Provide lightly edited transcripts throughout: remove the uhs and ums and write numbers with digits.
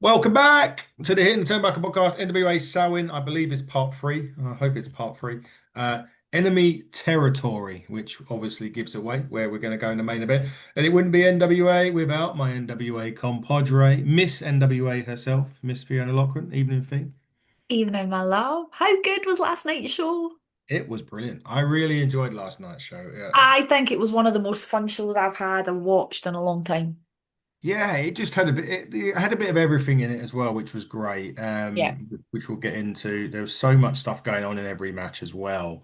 Welcome back to the Hidden Turnbuckle Podcast. NWA Samhain, I believe, is part three. I hope it's part three. Enemy Territory, which obviously gives away where we're going to go in the main event. And it wouldn't be NWA without my NWA compadre, Miss NWA herself, Miss Fiona Loughran, evening theme. Evening, my love. How good was last night's show? It was brilliant. I really enjoyed last night's show. Yeah, I think it was one of the most fun shows I've had and watched in a long time. yeah, it just had a bit. It had a bit of everything in it as well, which was great. Yeah. Which we'll get into. There was so much stuff going on in every match as well,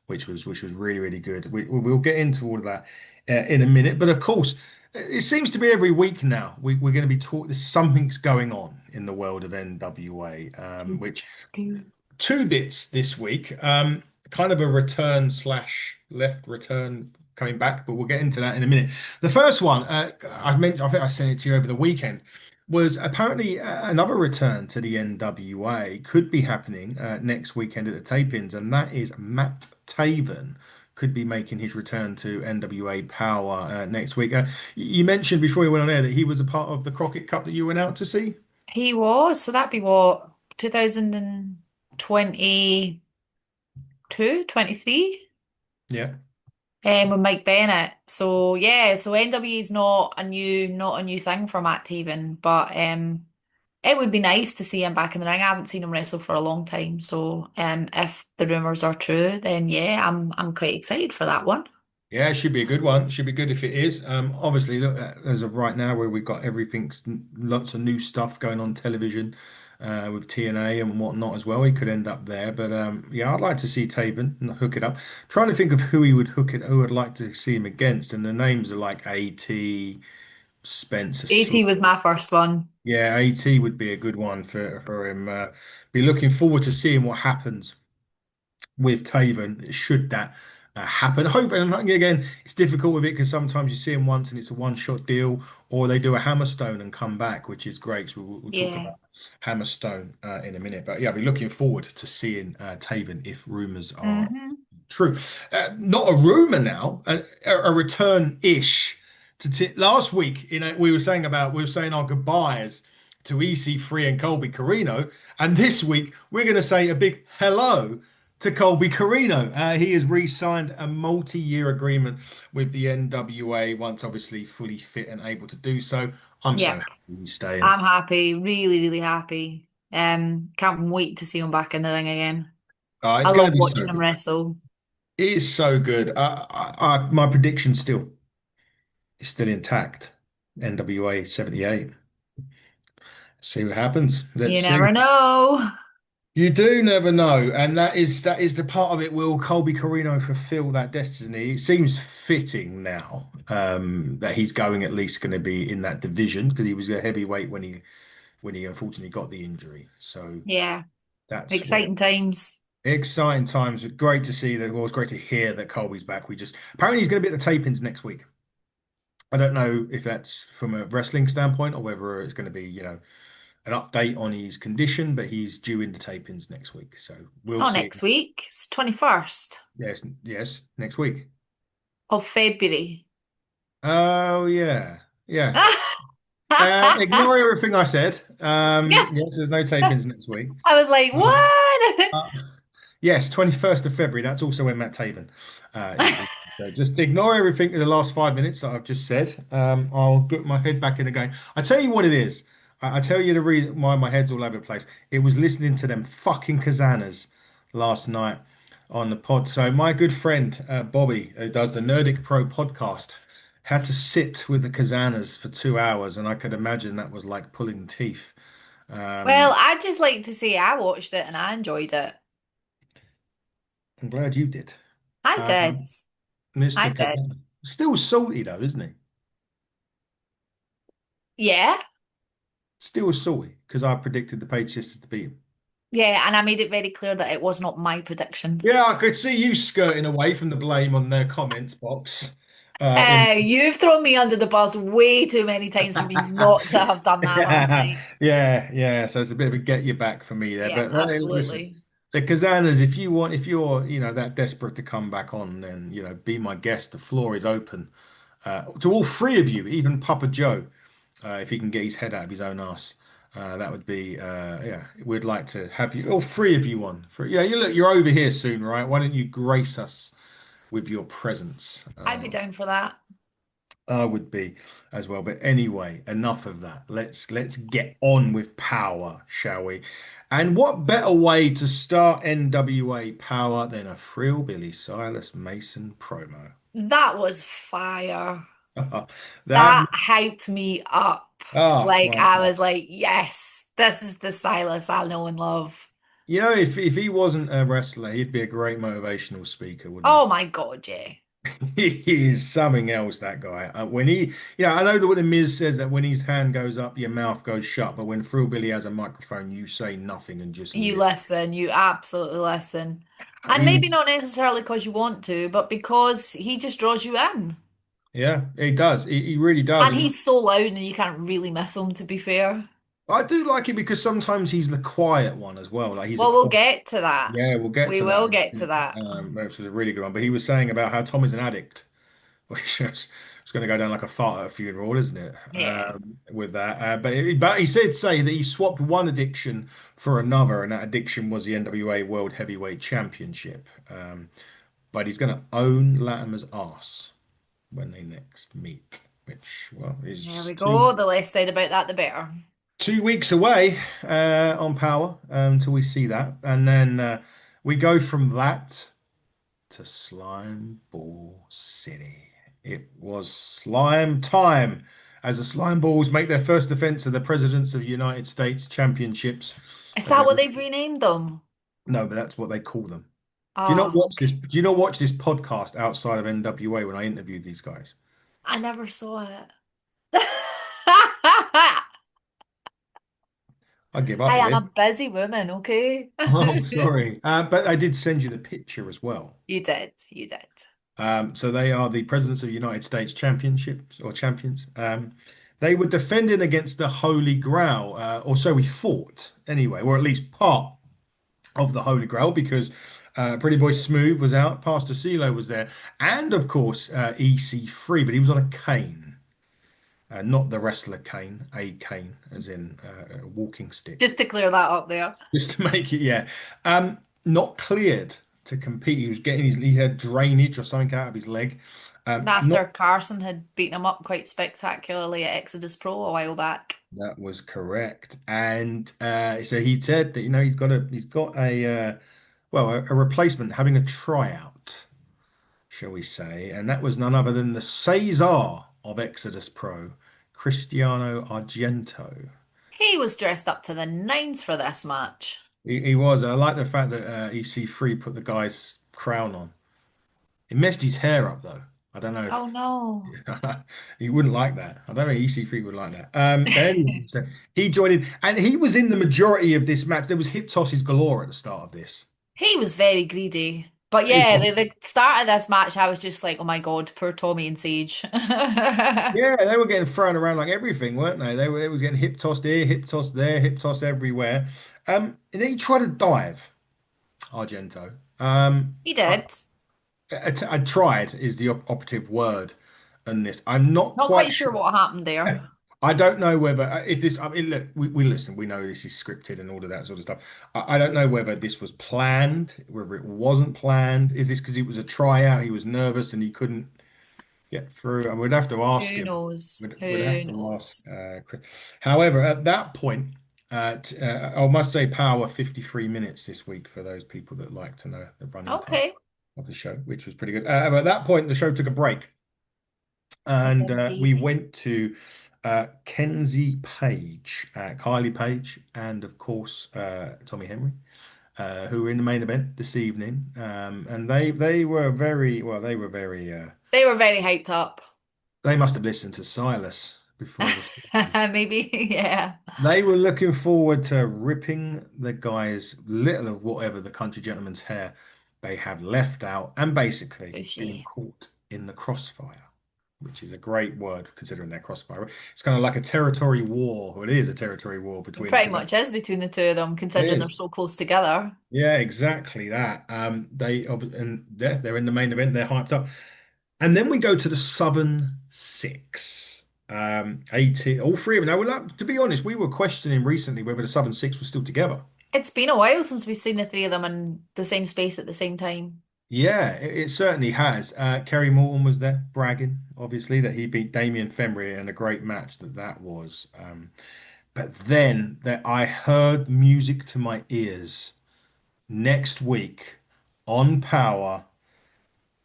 which was really really good. We'll get into all of that in a minute. But of course, it seems to be every week now. We're going to be talking. There's something's going on in the world of NWA, which two bits this week. Kind of a return slash left return coming back, but we'll get into that in a minute. The first one, I've mentioned, I think I sent it to you over the weekend, was apparently another return to the NWA could be happening next weekend at the tapings, and that is Matt Taven could be making his return to NWA Power next week. You mentioned before you went on air that he was a part of the Crockett Cup that you went out to see. He was, so that'd be what, 2022, 23? Yeah. With Mike Bennett. So yeah, so NWA is not a new thing for Matt Taven, but it would be nice to see him back in the ring. I haven't seen him wrestle for a long time. So if the rumors are true, then yeah, I'm quite excited for that one. Yeah, it should be a good one. Should be good if it is. Obviously, look, as of right now, where we've got everything, lots of new stuff going on television, with TNA and whatnot as well. He could end up there, but yeah, I'd like to see Taven hook it up. Trying to think of who he would hook it, who I'd like to see him against, and the names are like AT, Spencer. AT was my first one. Yeah, AT would be a good one for him. Be looking forward to seeing what happens with Taven, should that happen. Hope, and again, it's difficult with it because sometimes you see him once and it's a one-shot deal, or they do a Hammerstone and come back, which is great. So we'll talk Yeah. about Hammerstone in a minute. But yeah, I'll be looking forward to seeing Taven if rumors are Hmm. true. Not a rumor now, a return-ish to last week. We were saying our goodbyes to EC3 and Colby Carino, and this week we're going to say a big hello to Colby Carino. He has re-signed a multi-year agreement with the NWA once obviously fully fit and able to do so. I'm so Yeah. happy he's staying. I'm happy, really, really happy. Can't wait to see him back in the ring again. I It's going love to be watching so him good. wrestle. It is so good. My prediction still is still intact. NWA 78. See what happens. Let's You see. never know. You do never know, and that is the part of it. Will Colby Carino fulfill that destiny? It seems fitting now that he's going at least going to be in that division because he was a heavyweight when he unfortunately got the injury. So Yeah, that's where exciting times. exciting times. Great to see that. Well, it's great to hear that Colby's back. We just apparently he's going to be at the tapings next week. I don't know if that's from a wrestling standpoint or whether it's going to be an update on his condition, but he's due into tapings next week. So It's we'll not see. next week. It's 21st Yes, yes, next week. of February. Oh yeah, yeah. Ignore everything I said. Yeah, Yes, there's no tapings next week. I was like, Um, what? uh, yes, 21st of February. That's also when Matt Taven is. So just ignore everything in the last 5 minutes that I've just said. I'll get my head back in the game. I tell you what it is. I tell you the reason why my head's all over the place. It was listening to them fucking Cazanas last night on the pod. So my good friend Bobby, who does the Nerdic Pro podcast, had to sit with the Cazanas for 2 hours, and I could imagine that was like pulling teeth. Well, Um, I'd just like to say I watched it and I enjoyed it. I'm glad you did. I did. Um, Mr. I did. Cazana. Still salty though, isn't he? Yeah. Still salty because I predicted the Page Sisters to beat him. Yeah, and I made it very clear that it was not my prediction. Yeah, I could see you skirting away from the blame on their comments box. In You've thrown me under the bus way too many times for me not to have done that last yeah, night. yeah, yeah. So it's a bit of a get you back for me there. Yeah, But listen, absolutely. the Kazanas, if you're that desperate to come back on, then be my guest. The floor is open to all three of you, even Papa Joe, if he can get his head out of his own ass. That would be yeah. We'd like to have you, all three of you on. For yeah, you look, you're over here soon, right? Why don't you grace us with your presence? I'd be down for that. I would be as well. But anyway, enough of that. Let's get on with Power, shall we? And what better way to start NWA Power than a Billy Silas Mason promo? That was fire. That That hyped me up. Like well, I was like, yes, this is the Silas I know and love. you know, if he wasn't a wrestler, he'd be a great motivational speaker, wouldn't Oh my God, yeah. he? He is something else, that guy. When he, I know that what the Miz says that when his hand goes up, your mouth goes shut, but when Billy has a microphone, you say nothing and just You live. listen, you absolutely listen. And He, maybe not necessarily because you want to, but because he just draws you in. yeah, he does. He really does. And And he's so loud and you can't really miss him, to be fair. I do like it because sometimes he's the quiet one as well. Like he's a Well, we'll quiet. get to that. Yeah, we'll get We to that. will get to that. Which was a really good one. But he was saying about how Tom is an addict, which is it's going to go down like a fart at a funeral, isn't it? Yeah. With that, but he did say that he swapped one addiction for another, and that addiction was the NWA World Heavyweight Championship. But he's going to own Latimer's ass when they next meet, which well There is we go. The less said about that, the better. 2 weeks away on Power until we see that, and then we go from that to Slime Ball City. It was slime time as the Slime Balls make their first defense of the Presidents of the United States Championships. Is As they that what they've renamed them? no, but that's what they call them. Do you not Oh, watch this? okay. Do you not watch this podcast outside of NWA when I interviewed these guys? I never saw it. I give up, Hey, I'm Liv. a busy woman, okay? Oh, sorry. But I did send you the picture as well. You did. You did. So they are the Presidents of the United States Championships or champions. They were defending against the Holy Grail, or so we thought, anyway, or at least part of the Holy Grail, because Pretty Boy Smooth was out, Pastor CeeLo was there, and of course EC3, but he was on a cane, not the wrestler cane, a cane, as in a walking stick. Just to clear that up there. Just to make it, yeah. Not cleared to compete. He was getting he had drainage or something out of his leg. Not After Carson had beaten him up quite spectacularly at Exodus Pro a while back. that was correct. And so he said that he's got a well a replacement having a tryout, shall we say, and that was none other than the Caesar of Exodus Pro, Cristiano Argento. He was dressed up to the nines for this match. He was. I like the fact that EC3 put the guy's crown on. It messed his hair up though. I don't know Oh if no. he wouldn't like that. I don't know if EC3 would like that. But anyway, so he joined in and he was in the majority of this match. There was hip tosses galore at the start of this. He was very greedy. But yeah, the start of this match, I was just like, oh my God, poor Tommy and Sage. Yeah, they were getting thrown around like everything, weren't they? They was getting hip tossed here, hip tossed there, hip tossed everywhere. And then he tried to dive, Argento. He I, did. I tried is the operative word in this. I'm not Not quite quite sure. sure what happened there. I don't know whether if this. I mean, look, we listen. We know this is scripted and all of that sort of stuff. I don't know whether this was planned, whether it wasn't planned. Is this because it was a tryout? He was nervous and he couldn't get through. And we'd have to ask Who him. knows? We'd have Who to ask knows? Chris. However, at that point, I must say, Power 53 minutes this week for those people that like to know the running time Okay. of the show, which was pretty good. But at that point, the show took a break and we Indeed. went to Kenzie Page, Kylie Page, and of course Tommy Henry, who were in the main event this evening. And they were very well. They were very. They were very hyped up. They must have listened to Silas before this. Maybe, yeah. They were looking forward to ripping the guy's little of whatever the country gentleman's hair they have left out and basically being Bushy. caught in the crossfire, which is a great word considering their crossfire. It's kind of like a territory war, or it is a territory war It between them pretty because much is between the two of them, it considering they're is. so close together. Yeah, exactly that. And they're in the main event, they're hyped up. And then we go to the Southern Six. AT, all three of them. Now, to be honest, we were questioning recently whether the Southern Six was still together. It's been a while since we've seen the three of them in the same space at the same time. Yeah, it certainly has. Kerry Morton was there, bragging, obviously, that he beat Damien Fenrir in a great match that was. But then that I heard music to my ears. Next week on Power,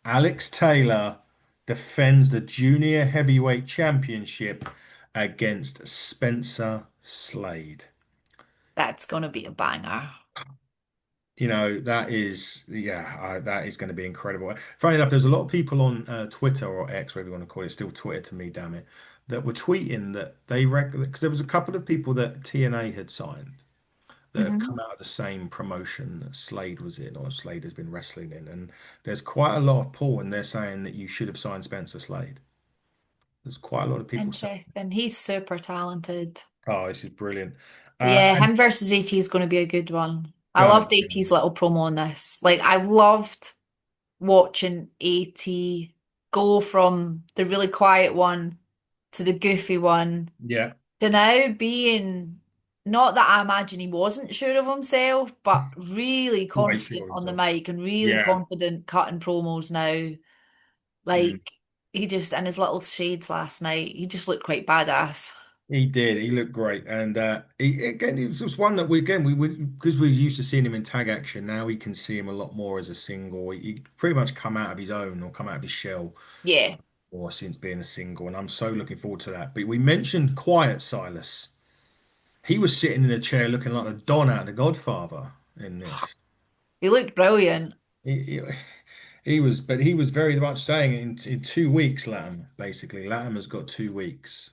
Alex Taylor defends the Junior Heavyweight Championship against Spencer Slade. That's gonna be a banger. That is, yeah, that is going to be incredible. Funny enough, there's a lot of people on Twitter or X, whatever you want to call it, still Twitter to me, damn it, that were tweeting that they reckon, because there was a couple of people that TNA had signed that have come Hmm. out of the same promotion that Slade was in, or Slade has been wrestling in, and there's quite a lot of pull, and they're saying that you should have signed Spencer Slade. There's quite a lot of people saying, Interesting. He's super talented. "Oh, this is brilliant," Yeah, and him versus AT is going to be a good one. I gonna loved AT's be, little promo on this. Like, I loved watching AT go from the really quiet one to the goofy one yeah, to now being not that I imagine he wasn't sure of himself, but really way confident sure of on the himself. mic and really Yeah. confident cutting promos now. Mm. Like, he just, in his little shades last night, he just looked quite badass. He did. He looked great, and again, it's just one that we because we're used to seeing him in tag action. Now we can see him a lot more as a single. He pretty much come out of his own or come out of his shell, Yeah. or since being a single, and I'm so looking forward to that. But we mentioned Quiet Silas. He was sitting in a chair looking like the Don out of The Godfather in this. He looked brilliant. He, he, but he was very much saying in 2 weeks, Latham, basically. Latham has got 2 weeks.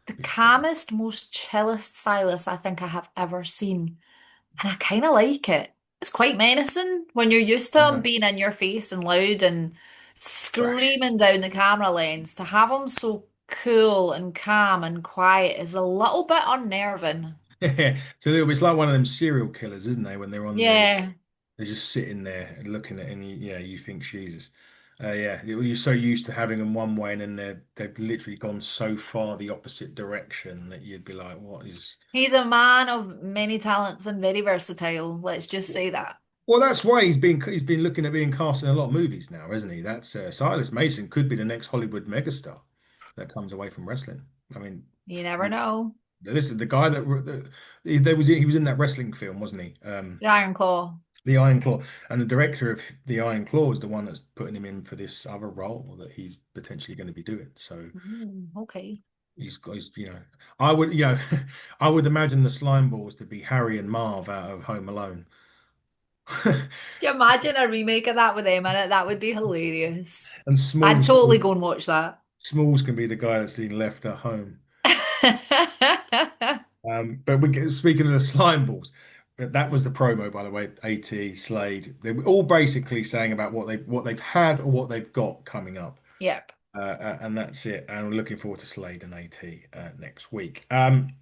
The calmest, most chillest Silas I think I have ever seen. And I kind of like it. It's quite menacing when you're used to him Uh, being in your face and loud and Brash. screaming down the camera lens. To have him so cool and calm and quiet is a little bit unnerving. It's a little bit, it's like one of them serial killers, isn't they? When they're on there, Yeah. they're just sitting there and looking at, and you think Jesus. Yeah, you're so used to having them one way, and then they've literally gone so far the opposite direction that you'd be like, what is? He's a man of many talents and very versatile. Let's just say that. Well, that's why he's been looking at being cast in a lot of movies now, hasn't he? That's Silas Mason could be the next Hollywood megastar that comes away from wrestling. I mean, You never know. this is the guy he was in that wrestling film, wasn't he? The Iron Claw. The Iron Claw, and the director of the Iron Claw is the one that's putting him in for this other role that he's potentially going to be doing. So Okay. I would, I would imagine the SlimeBallz to be Harry and Marv out of Home Alone. Do you imagine a remake of that with them in it? That would be hilarious. And I'd Smalls, totally go and watch that. Smalls can be the guy that's been left at home. But speaking of the SlimeBallz, that was the promo, by the way. AT Slade, they were all basically saying about what they've had or what they've got coming up. Yep. And that's it. And we're looking forward to Slade and AT next week. And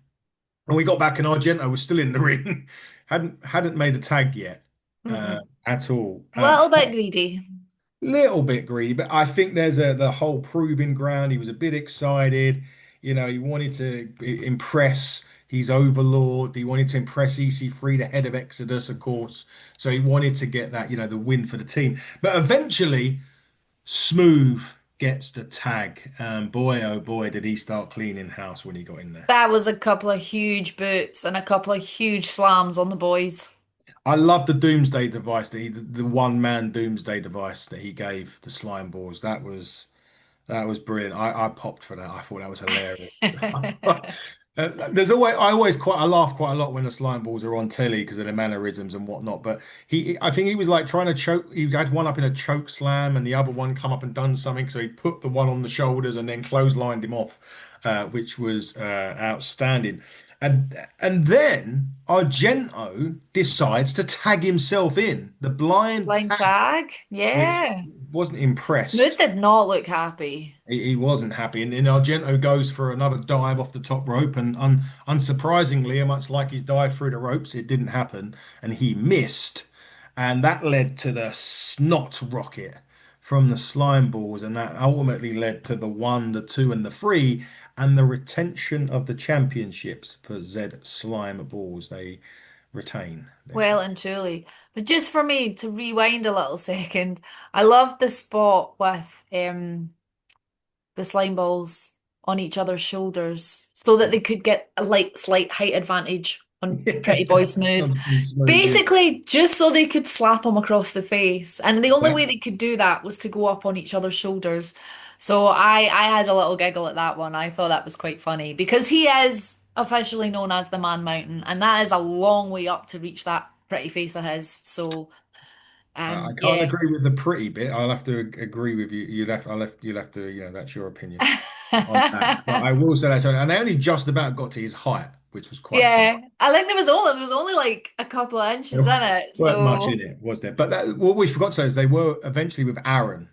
we got back, and Argento was still in the ring, hadn't made a tag yet uh, Mm-mm. at all. A little bit greedy. Little bit greedy, but I think there's the whole proving ground. He was a bit excited. He wanted to impress his overlord. He wanted to impress EC3, the head of Exodus, of course. So he wanted to get that, the win for the team. But eventually, Smooth gets the tag. Boy, oh boy, did he start cleaning house when he got in there. That was a couple of huge boots and a couple of huge slams on the boys. I love the Doomsday device the one man Doomsday device that he gave the Slime Balls. That was brilliant. I popped for that. I thought that was hilarious. I laugh quite a lot when the slime balls are on telly because of their mannerisms and whatnot. But I think he was like trying to choke. He had one up in a choke slam, and the other one come up and done something. So he put the one on the shoulders and then clotheslined him off, which was outstanding. And then Argento decides to tag himself in the blind Blind tag, tag? which Yeah. wasn't Smooth impressed. did not look happy. He wasn't happy, and Argento goes for another dive off the top rope, and unsurprisingly, much like his dive through the ropes, it didn't happen, and he missed, and that led to the snot rocket from the slime balls, and that ultimately led to the one, the two, and the three, and the retention of the championships for Z SlimeBallz. They retain. Well and truly. But just for me to rewind a little second, I loved the spot with the slime balls on each other's shoulders so that they could get a slight height advantage on Pretty Boy Smooth. Smooth, yeah. Basically, just so they could slap him across the face. And the only Yeah. way they could do that was to go up on each other's shoulders. So I had a little giggle at that one. I thought that was quite funny because he is officially known as the Man Mountain, and that is a long way up to reach that pretty face of his. So I can't yeah. agree with the pretty bit. I'll have to agree with you. You'll have to, that's your opinion on that. But I will say that, so, and they only just about got to his height, which was quite fun. Yeah, I think there was only like a couple of There inches in it, weren't much so in it, was there? But what we forgot to say is they were eventually with Aaron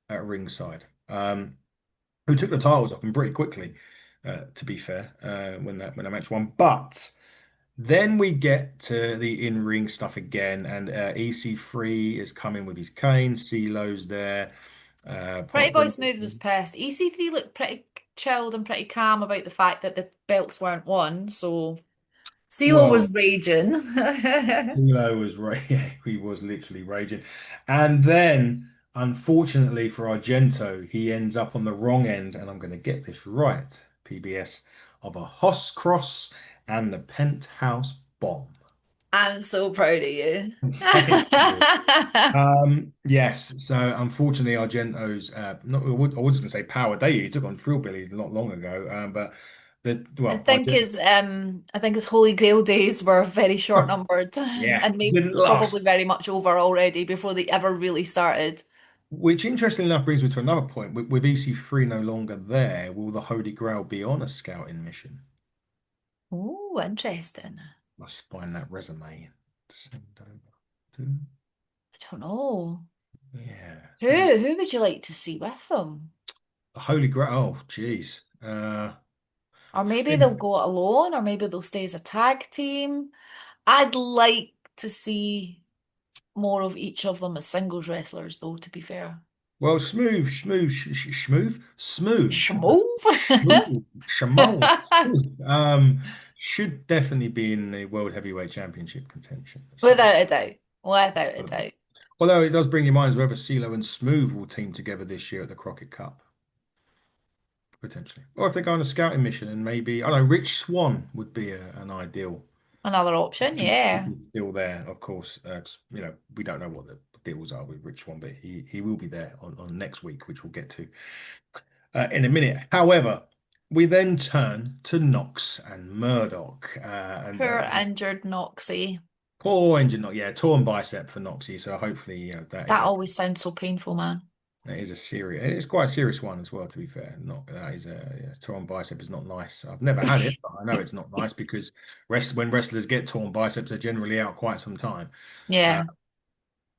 at ringside, who took the titles off him pretty quickly, to be fair, when that match won. But then we get to the in-ring stuff again, and EC3 is coming with his cane. CeeLo's there. Pretty Boy Brent, Smooth was pissed. EC3 looked pretty chilled and pretty calm about the fact that the belts weren't won, so CeeLo well, was raging. CeeLo was yeah, he was literally raging, and then unfortunately for Argento, he ends up on the wrong end, and I'm going to get this right, PBS, of a Hoss Cross and the Penthouse Bomb. I'm so proud of you. Thank you. Yes. So unfortunately, Argento's not. I was going to say power day. He took on Thrillbilly not long ago. But Argento. I think his Holy Grail days were very short numbered Yeah, and maybe didn't probably last. very much over already before they ever really started. Which, interestingly enough, brings me to another point. With EC3 no longer there, will the Holy Grail be on a scouting mission? Oh, interesting. Must find that resume to send over to. I don't know. Yeah. Who would you like to see with them? The Holy Grail. Oh, geez. Or maybe they'll Finn. go it alone, or maybe they'll stay as a tag team. I'd like to see more of each of them as singles wrestlers, though, to be fair. Well, smooth, Schmove? Shamal, should definitely be in the World Heavyweight Championship contention. So, Without a doubt. Without a doubt. although it does bring your mind as whether CeeLo and Smooth will team together this year at the Crockett Cup, potentially, or if they go on a scouting mission and maybe I don't know, Rich Swann would be an ideal. Another option, If yeah. he's still there, of course. We don't know what the deals are with Rich Swann, but he will be there on next week, which we'll get to in a minute. However, we then turn to Knox and Murdoch, Poor injured Noxie. poor engine, not yeah, torn bicep for Noxie. So hopefully, that is That a always sounds so painful, man. serious. It's quite a serious one as well. To be fair, not that is a yeah, torn bicep is not nice. I've never had it, but I know it's not nice because when wrestlers get torn biceps, they're generally out quite some time. Uh, Yeah,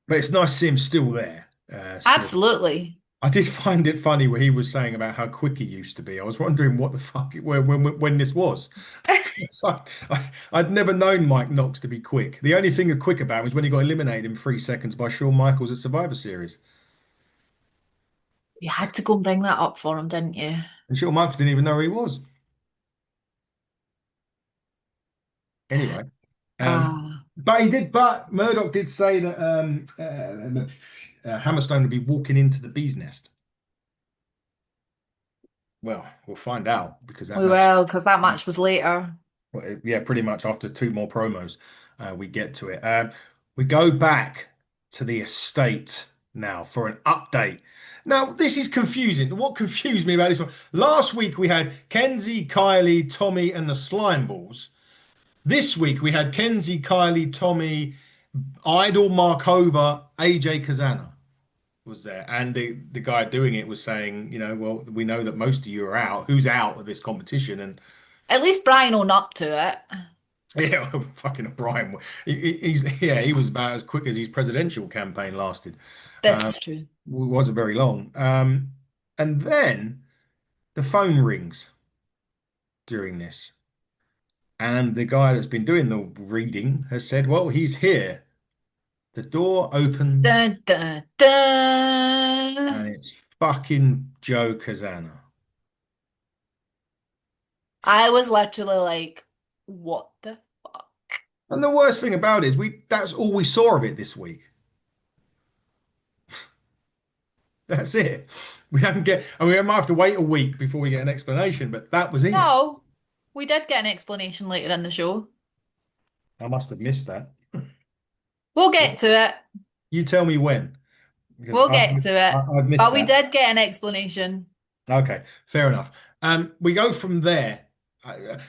but it's nice to see him still there. Still, absolutely. I did find it funny where he was saying about how quick he used to be. I was wondering what the fuck when this was. So I'd never known Mike Knox to be quick. The only thing quick about him was when he got eliminated in 3 seconds by Shawn Michaels at Survivor Series. You had to go and bring that up for him, didn't you? And Shawn Michaels didn't even know who he was. Anyway, Ah, but he did. But Murdoch did say that Hammerstone would be walking into the bee's nest. Well, we'll find out because that we match. will, because that match was later. Well, yeah, pretty much after two more promos, we get to it. We go back to the estate now for an update. Now, this is confusing. What confused me about this one? Last week we had Kenzie, Kylie, Tommy, and the SlimeBallz. This week we had Kenzie, Kylie, Tommy, Idol, Markova, AJ Cazana was there, and the guy doing it was saying, well, we know that most of you are out. Who's out of this competition? And At least Brian owned up to it. yeah, fucking O'Brien. He was about as quick as his presidential campaign lasted. This is true. Wasn't very long. And then the phone rings during this, and the guy that's been doing the reading has said, "Well, he's here." The door opens, Dun, dun, dun. and it's fucking Joe Cazana. I was literally like, what the fuck? And the worst thing about it is that's all we saw of it this week. That's it. We don't get, I mean, we might have to wait a week before we get an explanation, but that was it. No, we did get an explanation later in the show. I must have missed that. We'll get to it. You tell me when, because We'll get to it. I've missed But we that. did get an explanation. Okay, fair enough. We go from there.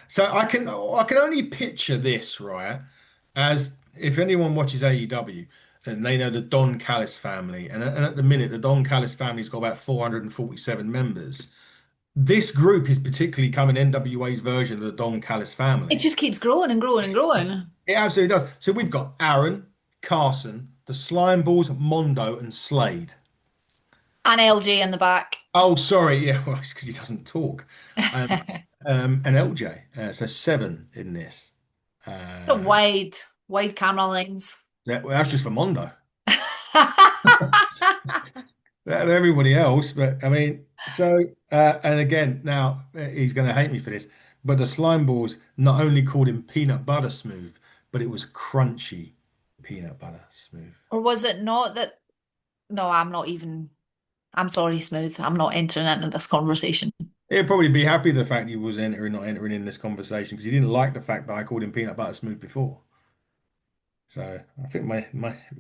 So I can only picture this, right? As if anyone watches AEW, then they know the Don Callis family, and at the minute the Don Callis family's got about 447 members. This group is particularly coming NWA's version of the Don Callis It family. just keeps growing and growing and growing. It absolutely does. So we've got Aaron, Carson, the SlimeBallz, Mondo, and Slade. And LG in the back. Oh, sorry. Yeah, well, it's because he doesn't talk. Um, and LJ. So seven in this. The Uh, wide camera lens. well, that's just for Mondo. Everybody else, but I mean, so and again, now he's going to hate me for this, but the SlimeBallz not only called him peanut butter smooth, but it was crunchy peanut butter smooth. Or was it not that? No, I'm not even. I'm sorry, Smooth. I'm not entering into this conversation. He'd probably be happy the fact he was not entering in this conversation because he didn't like the fact that I called him peanut butter smooth before. So I think my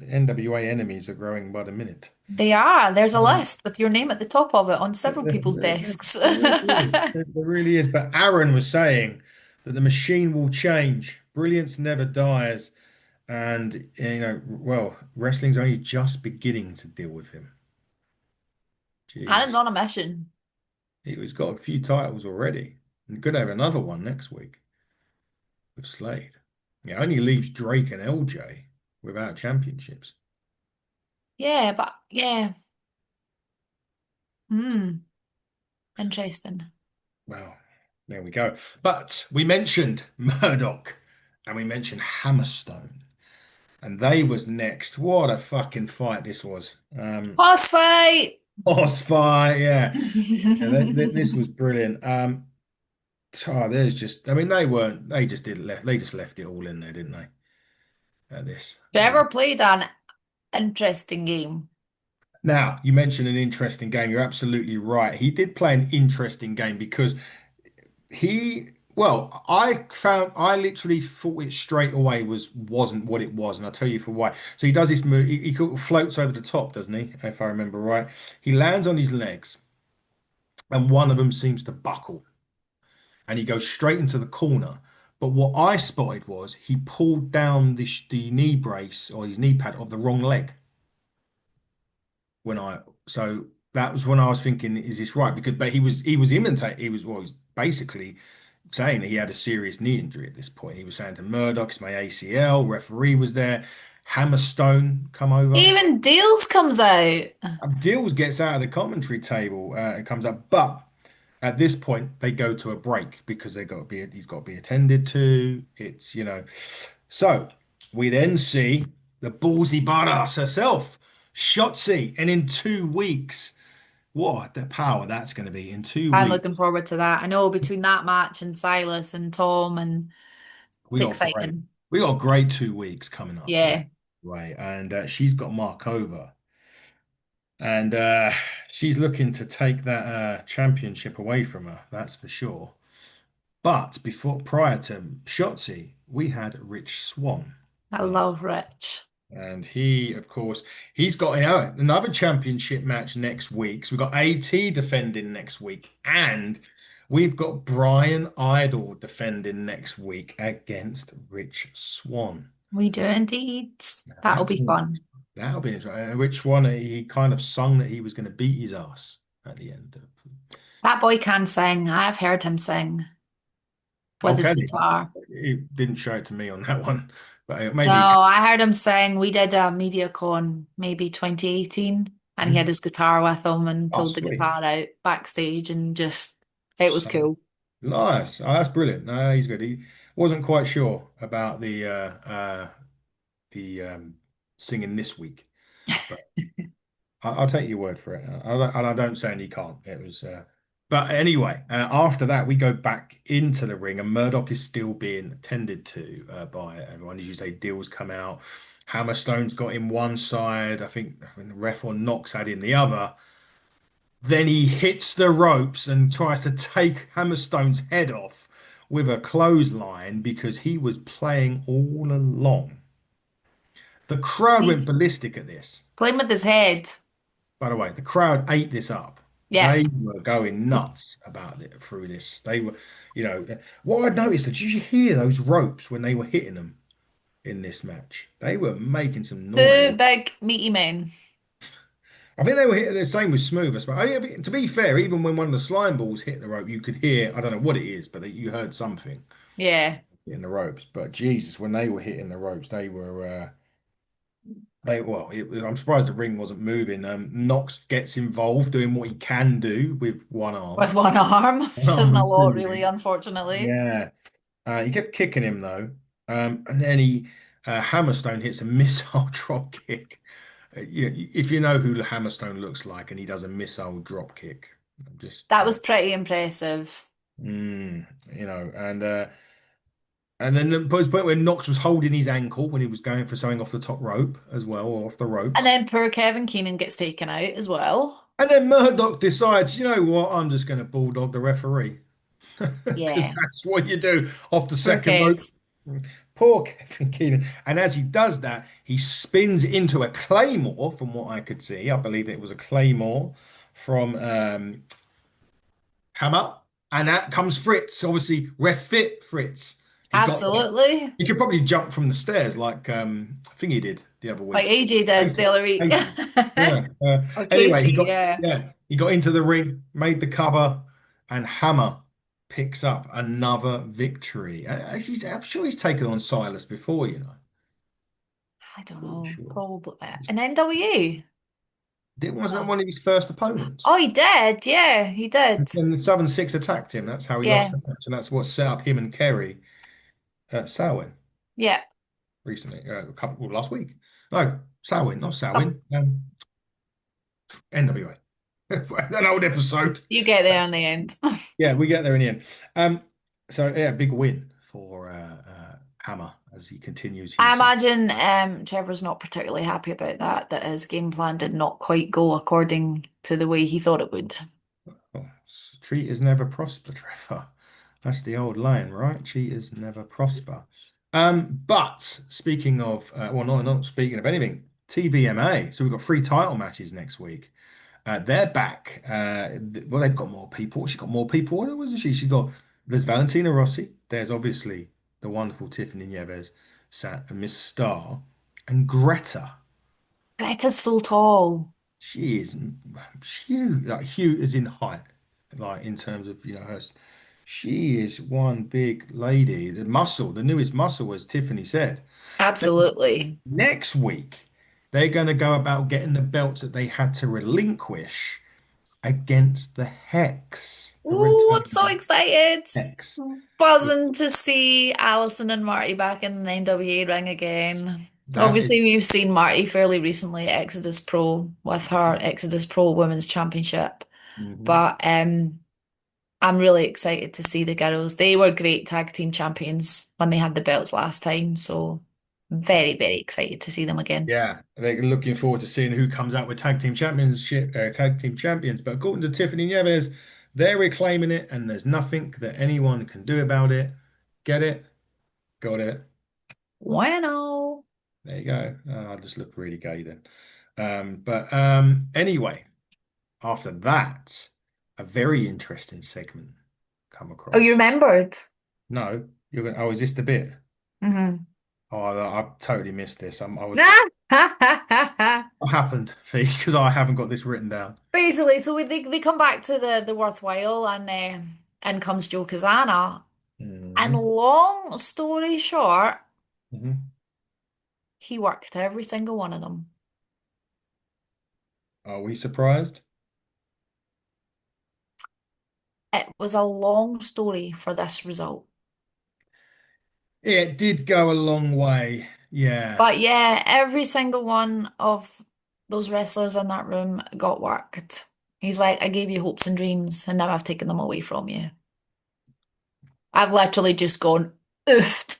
NWA enemies are growing by the minute. They are. There's a Um, list with your name at the top of it on several There, people's there- there- desks. there really is. There really is. But Aaron was saying that the machine will change. Brilliance never dies. And, well, wrestling's only just beginning to deal with him. Aaron's Jeez. on a mission. He's got a few titles already. And could have another one next week with Slade. Yeah, only leaves Drake and LJ without championships. Yeah, but yeah. Hmm. Interesting. Well, there we go. But we mentioned Murdoch and we mentioned Hammerstone. And they was next. What a fucking fight this was. Boss fight. Boss fight, yeah. This was brilliant. There's just, I mean, they just did left, they just left it all in there, didn't they? At this. Trevor played an interesting game. Now, you mentioned an interesting game. You're absolutely right. He did play an interesting game because I literally thought it straight away wasn't what it was, and I'll tell you for why. So he does this move, he floats over the top, doesn't he? If I remember right. He lands on his legs, and one of them seems to buckle, and he goes straight into the corner. But what I spotted was he pulled down the knee brace or his knee pad of the wrong leg when I so that was when I was thinking, is this right? Because but he was imitating he's basically saying that he had a serious knee injury at this point. He was saying to Murdoch, it's my ACL. Referee was there. Hammerstone come over. Even Deals comes out. Dills gets out of the commentary table and comes up, but at this point they go to a break because he's got to be attended to. So we then see the ballsy badass herself, Shotzi, and in 2 weeks, what the power that's going to be in two I'm weeks. looking forward to that. I know between that match and Silas and Tom, and We it's got great. exciting. We got a great 2 weeks coming up with Yeah. Ray, and she's got Mark over, and she's looking to take that championship away from her. That's for sure. But prior to Shotzi, we had Rich Swann. I love Rich. And he, of course, he's got another championship match next week. So we've got AT defending next week. And we've got Brian Idol defending next week against Rich Swann. We do indeed. That'll That's be fun. that'll be interesting. Rich Swann, he kind of sung that he was going to beat his ass at the end of. That boy can sing. I've heard him sing with his Okay. guitar. He didn't show it to me on that one, but No, maybe. I heard him sing. We did a MediaCon maybe 2018, and he had his guitar with him and Oh, pulled the sweet. guitar out backstage and just, it was So cool. nice. Oh, that's brilliant. No, he's good. He wasn't quite sure about the singing this week, but I'll take your word for it. And I don't say he can't. It was. But anyway, after that, we go back into the ring, and Murdoch is still being tended to by everyone. As you say, deals come out. Hammerstone's got him one side. I think the ref or Knox had him the other. Then he hits the ropes and tries to take Hammerstone's head off with a clothesline because he was playing all along. The crowd went He's ballistic at this. playing with his head. By the way, the crowd ate this up. Yeah. They were going nuts about it through this. They were, what I noticed, did you hear those ropes when they were hitting them in this match? They were making some noise. Two big meaty men. I think they were hitting the same with Smooth. But to be fair, even when one of the slime balls hit the rope, you could hear, I don't know what it is, but you heard something Yeah. hitting the ropes. But Jesus, when they were hitting the ropes, they were. I'm surprised the ring wasn't moving. Knox gets involved, doing what he can do with one arm. With one arm, One which arm isn't a and lot, really, two. unfortunately. Yeah. He kept kicking him though. And then Hammerstone hits a missile drop kick. If you know who the Hammerstone looks like and he does a missile drop kick, just, That was pretty impressive. mm, and then there was a point where Knox was holding his ankle when he was going for something off the top rope as well, or off the And ropes. then poor Kevin Keenan gets taken out as well. And then Murdoch decides, you know what, I'm just going to bulldog the referee because Yeah. that's what you do off the Poor second rope. Kev. Poor Kevin Keenan. And as he does that, he spins into a claymore, from what I could see. I believe it was a claymore from Hammer. And out comes Fritz, obviously, ref fit Fritz. He got there. Absolutely. He could probably jump from the stairs like I think he did the other Like week. AJ did the Casey. other week. Casey. Yeah. Or Anyway, Casey, yeah. he got into the ring, made the cover, and Hammer picks up another victory. I'm sure he's taken on Silas before, you know. I don't Pretty know. sure. Probably. An NWA. Wasn't that No. one of his first opponents? Oh, he did. Yeah, he did. And the Southern Six attacked him. That's how he lost Yeah. the match, and that's what set up him and Kerry at Samhain Yeah. recently, last week. No, Samhain, not Oh, Samhain. NWA. An old episode. you get there in the end. Yeah, we get there in the end. So yeah, big win for Hammer as he continues I his imagine Trevor's not particularly happy about that, that his game plan did not quite go according to the way he thought it would. cheaters never prosper, Trevor. That's the old line, right? Cheaters never prosper. But speaking of, well, not speaking of anything, TVMA. So we've got three title matches next week. They're back. Well, they've got more people. She's got more people. What wasn't she? There's Valentina Rossi. There's obviously the wonderful Tiffany Nieves, Miss Star, and Greta. Greta's so tall. She is huge, like huge as in height, like in terms of her. She is one big lady. The newest muscle, as Tiffany said. Then Absolutely. next week, they're going to go about getting the belts that they had to relinquish against the Hex, the Ooh, I'm so returning excited. Hex. Buzzing to see Alison and Marty back in the NWA ring again. That is, Obviously, we've seen Marty fairly recently at Exodus Pro with her Exodus Pro Women's Championship. mhm. But I'm really excited to see the girls. They were great tag team champions when they had the belts last time. So very, very excited to see them again. Yeah, they're looking forward to seeing who comes out with tag team champions. But according to Tiffany Nieves, they're reclaiming it, and there's nothing that anyone can do about it. Get it? Got it. Bueno. There you go. I just look really gay then. But anyway, after that, a very interesting segment come Oh, you across. remembered? No, you're going. Oh, is this the bit? Hmm. Oh, I totally missed this. I was. What happened, Fee? Because I haven't got this written down. Basically, so they come back to the worthwhile, and in comes Joe Cazana. And Hmm. long story short, Hmm. he worked every single one of them. Are we surprised? It was a long story for this result. It did go a long way. Yeah. But yeah, every single one of those wrestlers in that room got worked. He's like, I gave you hopes and dreams, and now I've taken them away from you. I've literally just gone, oofed.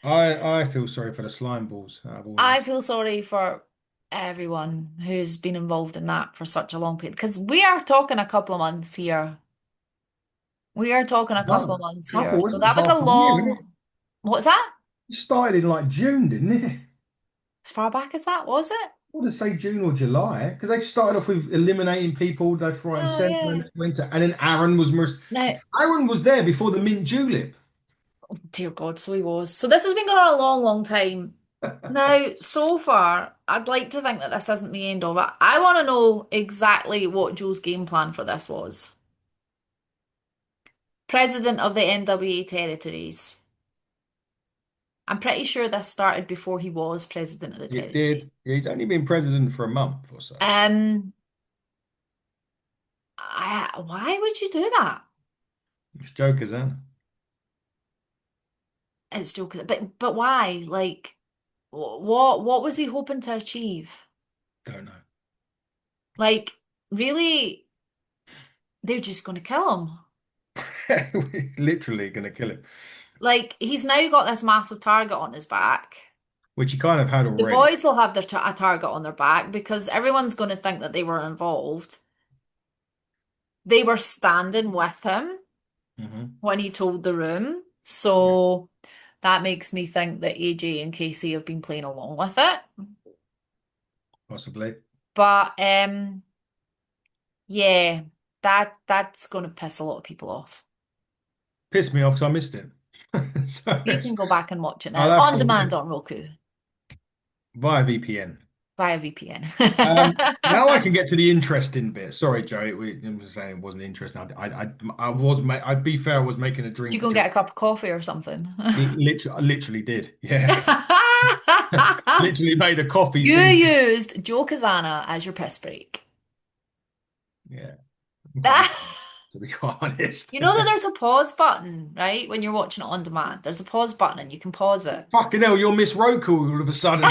I feel sorry for the slime balls out of all of I this. feel sorry for everyone who's been involved in that for such a long period because we are talking a couple of months here. We are talking a couple of No, months here. couple, So isn't it? that was a Half a year, isn't it? long, what's that? It started in like June, didn't it? As far back as that, was it? I want to say June or July, because they started off with eliminating people left, right, and Oh, centre, and yeah. it went to, and then Aaron was Now, Aaron was there before the mint julep. dear God, so he was. So this has been going on a long, long time. Now, so far, I'd like to think that this isn't the end of it. I want to know exactly what Joe's game plan for this was. President of the NWA territories. I'm pretty sure this started before he was president of the It territory. did. He's only been president for a month or so. Um, why would you do that? It's Joe Cazana. It's joking, but why? Like, what was he hoping to achieve? Don't know. Like, really, they're just going to kill him. We're literally going to kill him, Like, he's now got this massive target on his back. which he kind of had The already. boys will have a target on their back because everyone's going to think that they were involved. They were standing with him Hmm. when he told the room. So that makes me think that AJ and Casey have been playing along with it. Possibly. But yeah, that's going to piss a lot of people off. Pissed me off because I missed it. So You can go back and watch it I'll now have on to watch demand it on Roku via VPN. via VPN. Now I can get to the interesting bit. Sorry, Joe. I'm just saying it wasn't interesting. I was. I'd be fair. I was making a Did you drink. go and get a cup of coffee or something? I literally did. Yeah, literally made a coffee You thing. used Joe Cazana as your piss break. Yeah, I'm quite happy, to be quite honest. You know that there's a pause button, right? When you're watching it on demand, there's a pause button and you can pause it. Fucking hell, you're Miss Roku all of a sudden.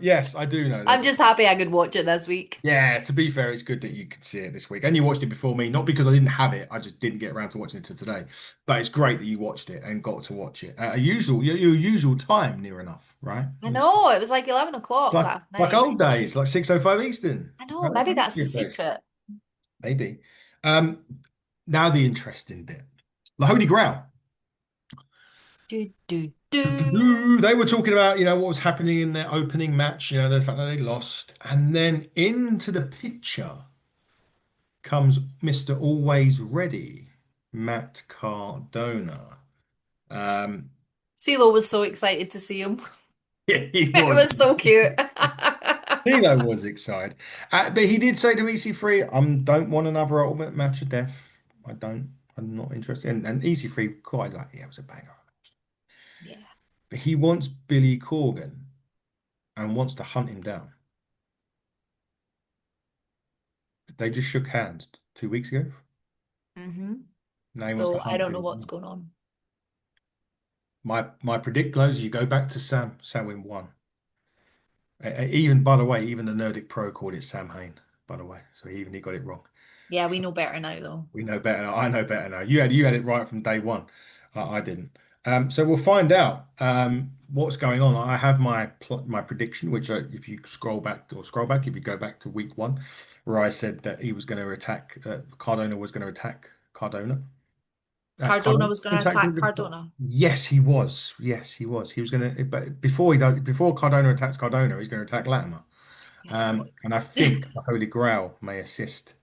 Yes, I do know. I'm There's a just happy I could watch it this week. Yeah, to be fair, it's good that you could see it this week. And you watched it before me, not because I didn't have it, I just didn't get around to watching it till today. But it's great that you watched it and got to watch it at your usual time, near enough, right? I know, it was like 11 It's o'clock last like night. old days, like 6:05 Eastern. I know, Right? maybe I miss that's the these days. secret. Maybe. Um, Now the interesting bit. The Holy Grail. Do, do, do. They were talking about, what was happening in their opening match, the fact that they lost. And then into the picture comes Mr. Always Ready, Matt Cardona. Um, CeeLo was so excited to see him. yeah, he It was. was so cute. Tino was excited. But he did say to EC3, don't want another ultimate match of death. I don't. I'm not interested. And EC3 quite like, yeah, it was a banger. Yeah. But he wants Billy Corgan and wants to hunt him down. They just shook hands 2 weeks ago. hmm Now he wants to So I hunt don't know Billy what's down. going on. My predict goes, you go back to Samhain 1. Even, by the way, even the Nerdic Pro called it SAMHAIN, by the way. So he got it wrong. Yeah, we know better now though. We know better now. I know better now. You had it right from day one. I didn't. So we'll find out what's going on. I have my prediction, which if you if you go back to week 1, where I said that he was going to attack Cardona was going to attack Cardona. Cardona Cardona was going to attacked attack him. Cardona. Yes, he was. Yes, he was. He was going to. But before Cardona attacks Cardona, he's going to attack Latimer. Yeah, good point. And I think the Holy Grail may assist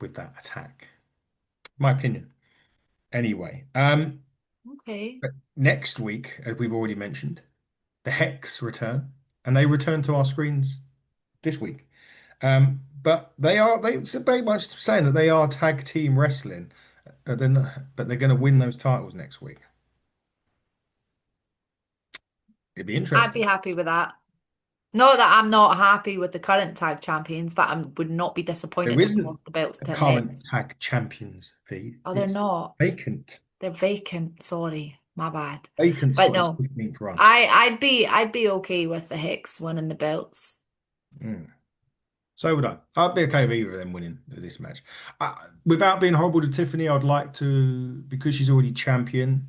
with that attack. My opinion. Anyway, Okay. but next week, as we've already mentioned, the Hex return, and they return to our screens this week. But they very much saying that they are tag team wrestling. But they're going to win those titles next week. It'd be I'd be interesting. happy with that. Not that I'm not happy with the current tag champions, but I would not be There disappointed if they isn't lost the belts a to current Hex. tag champions feed. Oh, they're It's not. vacant. They're vacant. Sorry. My bad. Bacon's But got his no, 15th run. I'd be okay with the Hicks winning the belts. Mm. So would I. I'd be okay with either of them winning this match. Without being horrible to Tiffany, I'd like to, because she's already champion,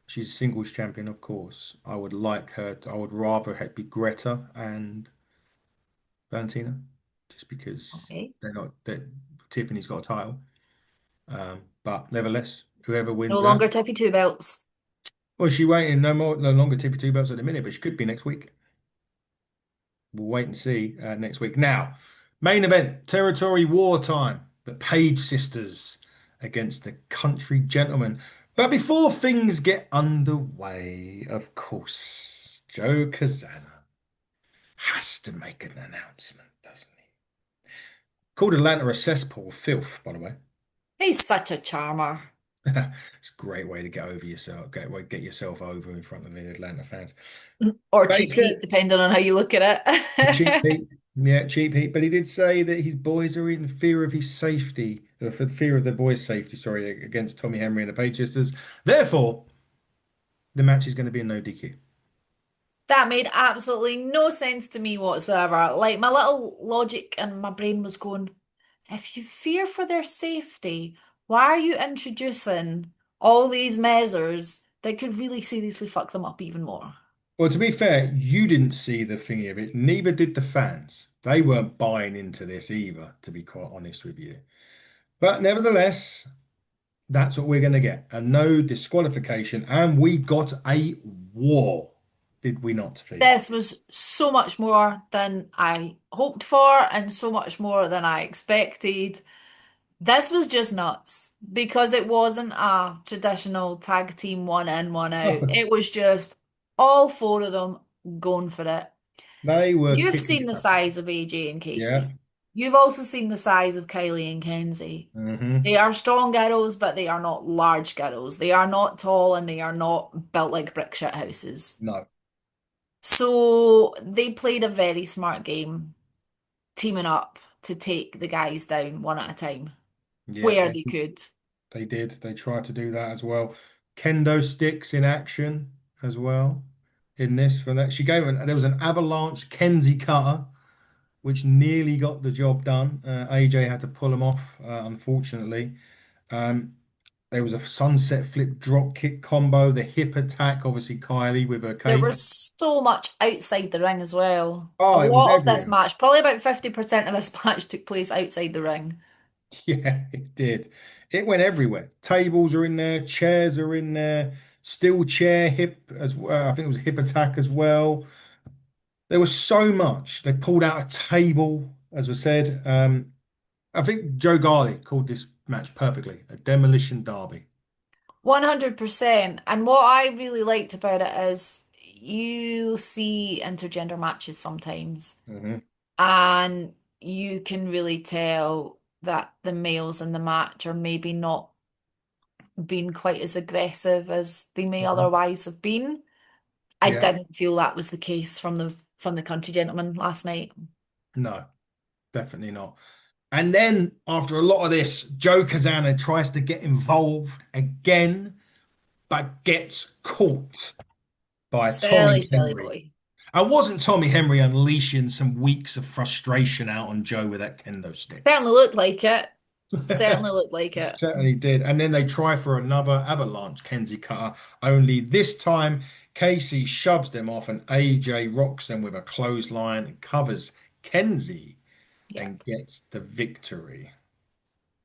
she's singles champion, of course. I would like her, I would rather it be Greta and Valentina, just because Okay. they're not, that Tiffany's got a title. But nevertheless, whoever No wins that, longer Tiffy two belts. well, she waiting no longer Tiffany two belts at the minute, but she could be next week. We'll wait and see next week. Now, main event, territory war time. The Page sisters against the Country Gentlemen. But before things get underway, of course, Joe Cazana has to make an announcement, doesn't he? Called Atlanta a cesspool of filth, by the way. He's such a charmer. It's a great way to get over yourself, great way to get yourself over in front of the Atlanta fans. Or But he cheap heat, said, depending on how you look at cheap it. heat. Yeah, cheap heat. But he did say that his boys are in fear of his safety, for fear of the boys' safety, sorry, against Tommy Henry and the Page sisters. Therefore, the match is going to be a no DQ. That made absolutely no sense to me whatsoever. Like my little logic and my brain was going, if you fear for their safety, why are you introducing all these measures that could really seriously fuck them up even more? Well, to be fair, you didn't see the thingy of it. Neither did the fans. They weren't buying into this either, to be quite honest with you. But nevertheless, that's what we're going to get. A no disqualification. And we got a war, did we not, Fee? This was so much more than I hoped for and so much more than I expected. This was just nuts because it wasn't a traditional tag team one in, one out. It was just all four of them going for it. They were You've kicking seen it the up. size of AJ and Yeah. Casey. You've also seen the size of Kylie and Kenzie. Hmm. They are strong girls, but they are not large girls. They are not tall and they are not built like brick shit houses. No. So they played a very smart game, teaming up to take the guys down one at a time Yeah, where they could. they did. They tried to do that as well. Kendo sticks in action as well in this for that. She gave an there was an avalanche Kenzie cutter, which nearly got the job done. AJ had to pull him off, unfortunately. Um, there was a sunset flip drop kick combo, the hip attack, obviously Kylie with her There cake. was so much outside the ring as well. A Oh, it was lot of this everywhere. match, probably about 50% of this match took place outside the ring. Yeah, it did. It went everywhere. Tables are in there, chairs are in there, steel chair, hip as well. I think it was a hip attack as well. There was so much. They pulled out a table, as was said. I think Joe Garlic called this match perfectly, a demolition derby. 100%. And what I really liked about it is you see intergender matches sometimes, Hmm. and you can really tell that the males in the match are maybe not being quite as aggressive as they may Hmm. otherwise have been. I Yeah, didn't feel that was the case from the country gentleman last night. no, definitely not. And then after a lot of this, Joe Cazana tries to get involved again, but gets caught by Silly, Tommy silly Henry. boy. And wasn't Tommy Henry unleashing some weeks of frustration out on Joe with that kendo stick? Certainly looked like it. Certainly looked like it. Certainly did. And then they try for another avalanche Kenzie cutter, only this time Casey shoves them off and AJ rocks them with a clothesline and covers Kenzie Yeah. and gets the victory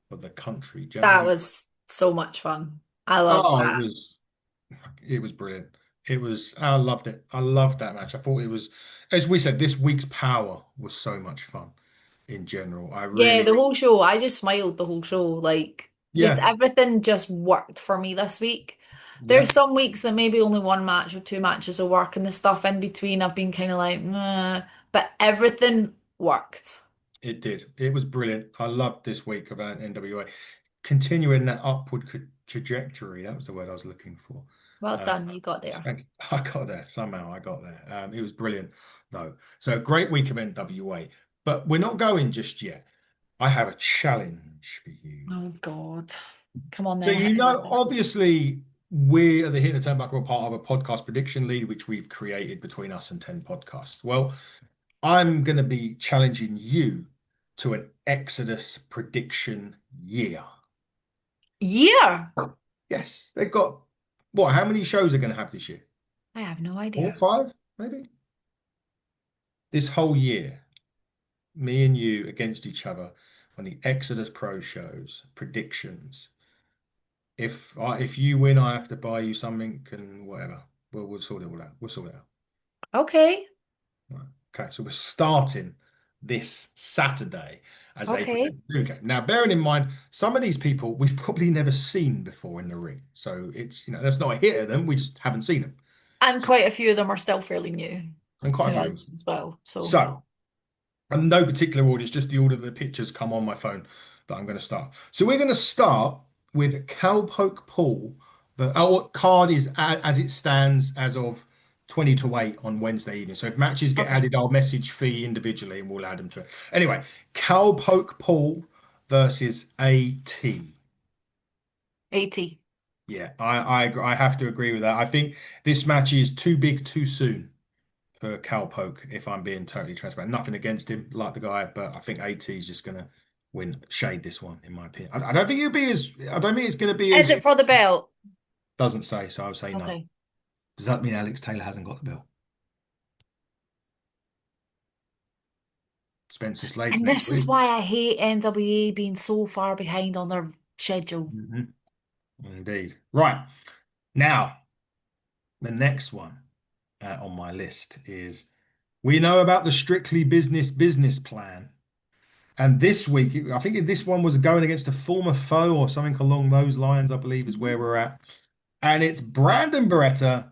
for the country That gentlemen. was so much fun. I love Oh, that. it was brilliant. I loved it. I loved that match. I thought it was, as we said, this week's Power was so much fun in general. I Yeah, really, the whole show, I just smiled the whole show. Like, just yeah, everything just worked for me this week. There's yeah, some weeks that maybe only one match or two matches will work, and the stuff in between I've been kind of like, nah, but everything worked. it did. It was brilliant. I loved this week about NWA. Continuing that upward trajectory. That was the word I was looking for. Well Uh, done, you got there. thank you. I got there somehow. I got there. It was brilliant, though. So a great week of NWA, but we're not going just yet. I have a challenge for you. Oh God. Come on So then, hit me with it. obviously, we are the Hit the Turnbuckle, part of a podcast prediction league, which we've created between us and 10 podcasts. Well, I'm going to be challenging you to an Exodus prediction year. Year? Yes, they've got what? How many shows are going to have this year? I have no Four, idea. five, maybe? This whole year, me and you against each other on the Exodus Pro shows, predictions. If you win, I have to buy you something and whatever. We'll sort it all out. We'll sort it out. Okay. Right. Okay, so we're starting this Saturday as a Okay. prediction. Okay. Now, bearing in mind, some of these people we've probably never seen before in the ring. So it's, that's not a hit at them. We just haven't seen them. And quite a few of them are still fairly new And quite to a few. us as well. So, So, and no particular order, it's just the order the pictures come on my phone that I'm going to start. So we're going to start with Cowpoke Paul. Our card is as it stands as of 20 to 8 on Wednesday evening. So if matches get okay. added, I'll message Fee individually and we'll add them to it. Anyway, Cowpoke Paul versus AT. 80. Yeah, I have to agree with that. I think this match is too big too soon for Cowpoke, if I'm being totally transparent. Nothing against him, like the guy, but I think AT is just going to win, shade this one, in my opinion. I don't think I don't think it's going to be Is as, it for the belt? doesn't say, so I would say no. Okay. Does that mean Alex Taylor hasn't got the bill? Spencer Slade's And next this is week. why I hate NWA being so far behind on their schedule. Mhm. Indeed. Right. Now, the next one on my list is we know about the strictly business plan. And this week, I think this one was going against a former foe or something along those lines, I believe is where we're at. And it's Brandon Beretta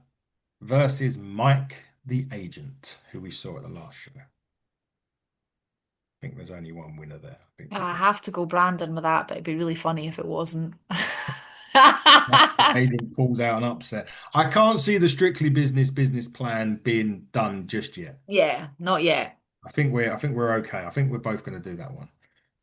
versus Mike the Agent, who we saw at the last show. I think there's only one winner there. I think we I can. have to go Brandon with that, but it'd be really funny if it wasn't. Mike the Agent pulls out an upset. I can't see the strictly business plan being done just yet. Yeah, not yet. I think we're okay. I think we're both going to do that one.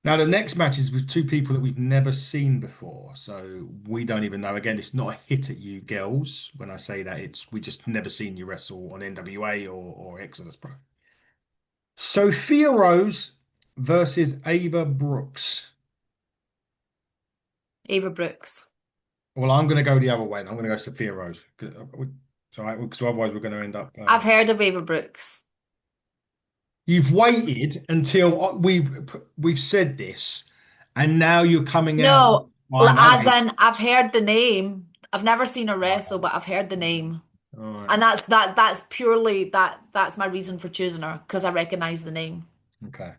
Now, the next match is with two people that we've never seen before. So we don't even know. Again, it's not a hit at you girls. When I say that, it's we just never seen you wrestle on NWA or Exodus Pro. Sophia Rose versus Ava Brooks. Ava Brooks. Well, I'm going to go the other way. And I'm going to go Sophia Rose. So otherwise we're going to end up. I've heard of Ava Brooks. You've waited until we've said this, and now you're coming out. No, I know. as in I've heard the name. I've never seen her wrestle, but I've heard the name. All right. And that's purely that's my reason for choosing her because I recognize the name. Okay.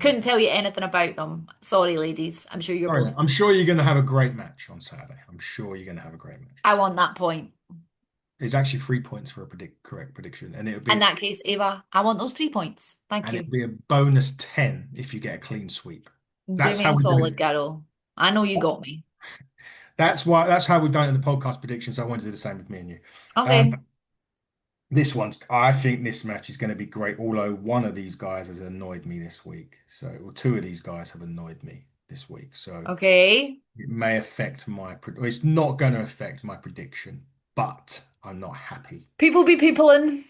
Couldn't Okay. tell you anything about them. Sorry, ladies. I'm sure you're All right. both. I'm sure you're going to have a great match on Saturday. I'm sure you're going to have a great match on I Saturday. want that point. It's actually 3 points for a correct prediction, and In that case, Ava, I want those 3 points. Thank it'll you. be a bonus 10 if you get a clean sweep. Do That's me how a we do solid, it. girl. I know you got me. That's how we've done it in the podcast predictions. So I want to do the same with me and you. Um, Okay. I think this match is going to be great. Although one of these guys has annoyed me this week, well, two of these guys have annoyed me this week. So Okay. it may affect it's not going to affect my prediction, but I'm not happy. People be peopling.